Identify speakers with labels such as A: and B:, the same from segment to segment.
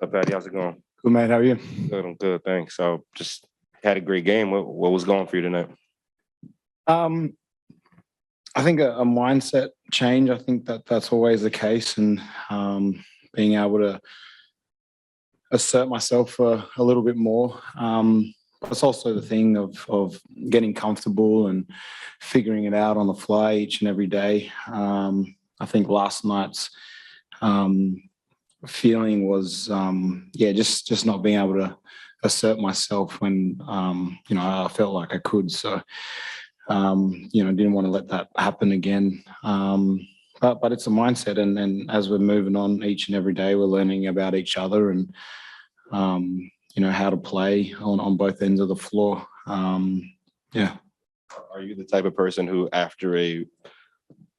A: Up, Patty? How's it going?
B: Good, man. How are you?
A: Good, I'm good, thanks. So just had a great game. What was going for you tonight?
B: Um, I think a mindset change. I think that's always the case, and being able to assert myself a little bit more. But it's also the thing of getting comfortable and figuring it out on the fly each and every day. I think last night's feeling was just not being able to assert myself when I felt like I could. So didn't want to let that happen again. But it's a mindset, and as we're moving on each and every day, we're learning about each other and how to play on both ends of the floor.
A: Are you the type of person who, after a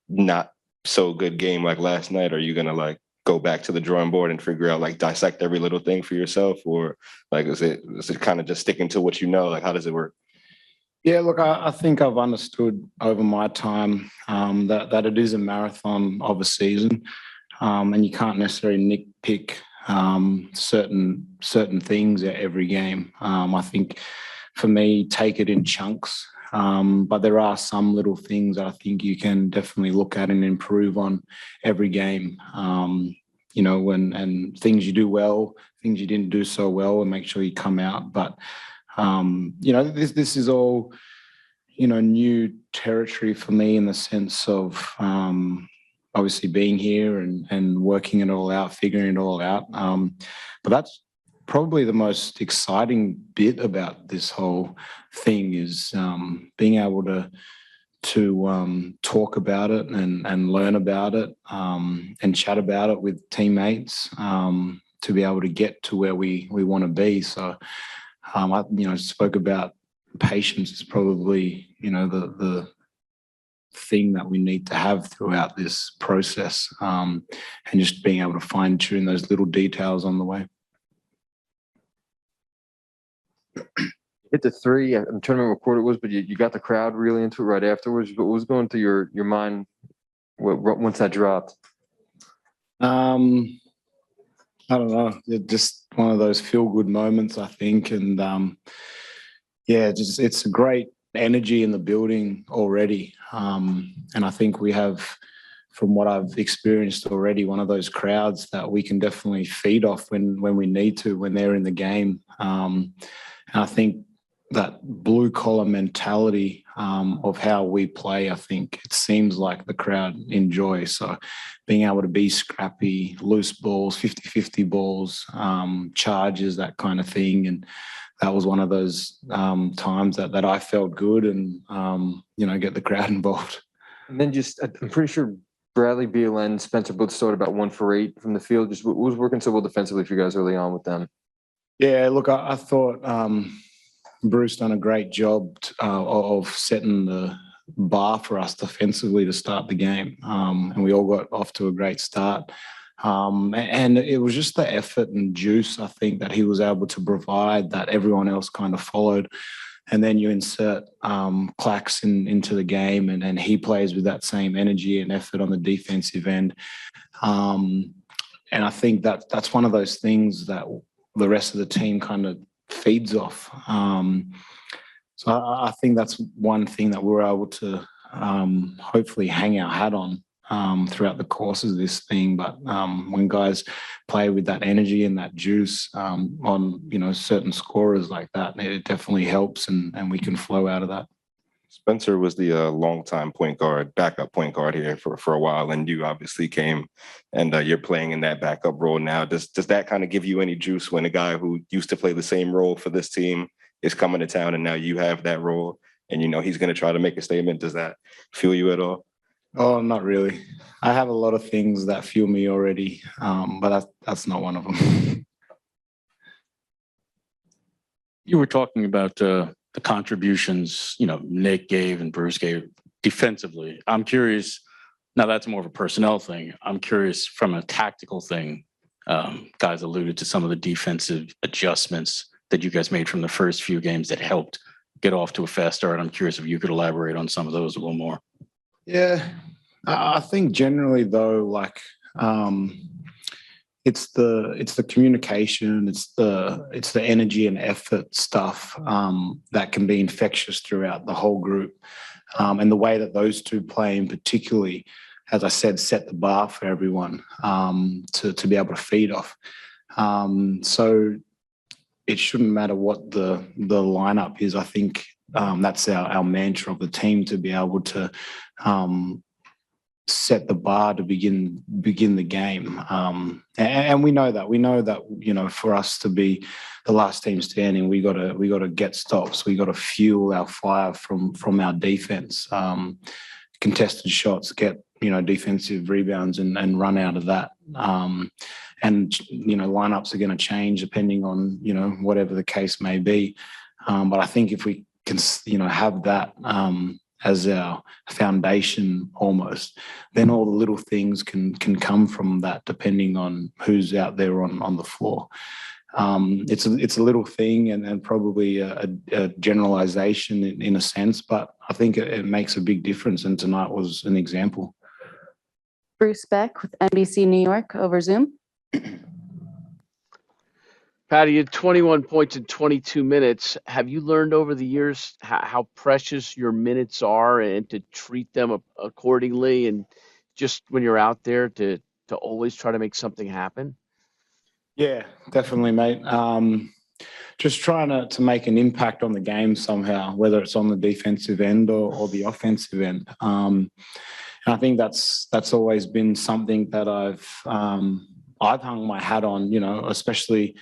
A: not so good game like last night, are you gonna like go back to the drawing board and figure out, like, dissect every little thing for yourself, or like is it kind of just sticking to what you know? Like, how does it work?
B: Yeah, look, I think I've understood over my time that it is a marathon of a season, and you can't necessarily nitpick certain things at every game. I think for me, take it in chunks, but there are some little things that I think you can definitely look at and improve on every game. And things you do well, things you didn't do so well, and make sure you come out. But this is all new territory for me in the sense of obviously being here and working it all out, figuring it all out. But that's probably the most exciting bit about this whole thing is being able to talk about it and learn about it and chat about it with teammates to be able to get to where we want to be. So I spoke about patience is probably the thing that we need to have throughout this process, and just being able to fine tune those little details on the way.
C: Hit the three. I'm trying to remember what quarter it was, but you got the crowd really into it right afterwards. But what was going through your mind once that dropped?
B: I don't know. It's just one of those feel-good moments, I think, and it's a great energy in the building already, and I think we have, from what I've experienced already, one of those crowds that we can definitely feed off when we need to, when they're in the game. And I think that blue collar mentality of how we play, I think it seems like the crowd enjoy. So being able to be scrappy, loose balls, 50-50 balls, charges, that kind of thing. And that was one of those times that I felt good and, get the crowd involved.
C: And then I'm pretty sure Bradley, BLN, Spencer both started about 1 for 8 from the field. Just what was working so well defensively for you guys early on with them?
B: Yeah, look, I thought Bruce done a great job of setting the bar for us defensively to start the game. And we all got off to a great start. And it was just the effort and juice, I think, that he was able to provide that everyone else kind of followed. And then you insert Clax into the game, and he plays with that same energy and effort on the defensive end. And I think that's one of those things that the rest of the team kind of feeds off. So I think that's one thing that we're able to hopefully hang our hat on throughout the course of this thing. But when guys play with that energy and that juice on certain scorers like that, it definitely helps, and we can flow out of that.
A: Spencer was the longtime point guard, backup point guard here for a while, and you obviously came and you're playing in that backup role now. Does that kind of give you any juice when a guy who used to play the same role for this team is coming to town and now you have that role and he's going to try to make a statement? Does that fuel you at all?
B: Oh, not really. I have a lot of things that fuel me already, but that's not one of them.
D: You were talking about the contributions, Nick gave and Bruce gave defensively. I'm curious, now that's more of a personnel thing. I'm curious from a tactical thing. Guys alluded to some of the defensive adjustments that you guys made from the first few games that helped get off to a fast start. I'm curious if you could elaborate on some of those a little more.
B: Yeah, I think generally though, it's the communication, it's the energy and effort stuff that can be infectious throughout the whole group, and the way that those two play in particularly, as I said, set the bar for everyone to be able to feed off. So it shouldn't matter what the lineup is. I think that's our mantra of the team, to be able to set the bar to begin the game. And we know that, for us to be the last team standing, we got to get stops. We got to fuel our fire from our defense. Contested shots, get defensive rebounds and run out of that. And lineups are going to change depending on whatever the case may be. But I think if we can have that as our foundation almost, then all the little things can come from that, depending on who's out there on the floor. It's a little thing and probably a generalization in a sense, but I think it makes a big difference, and tonight was an example.
E: Bruce Beck with NBC New York over Zoom.
F: Patty, you had 21 points in 22 minutes. Have you learned over the years how precious your minutes are and to treat them accordingly, and just when you're out there to always try to make something happen?
B: Yeah, definitely, mate. Just trying to make an impact on the game somehow, whether it's on the defensive end or the offensive end. And I think that's always been something that I've hung my hat on, especially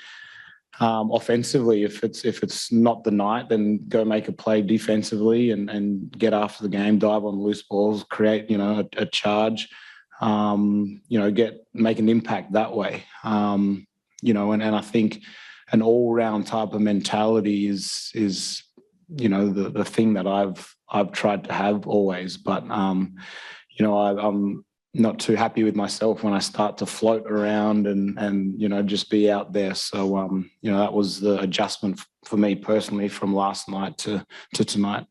B: offensively. If it's not the night, then go make a play defensively and get after the game, dive on loose balls, create a charge, make an impact that way. And I think an all-round type of mentality is the thing that I've tried to have always. But I'm not too happy with myself when I start to float around and just be out there. So that was the adjustment for me personally from last night to tonight.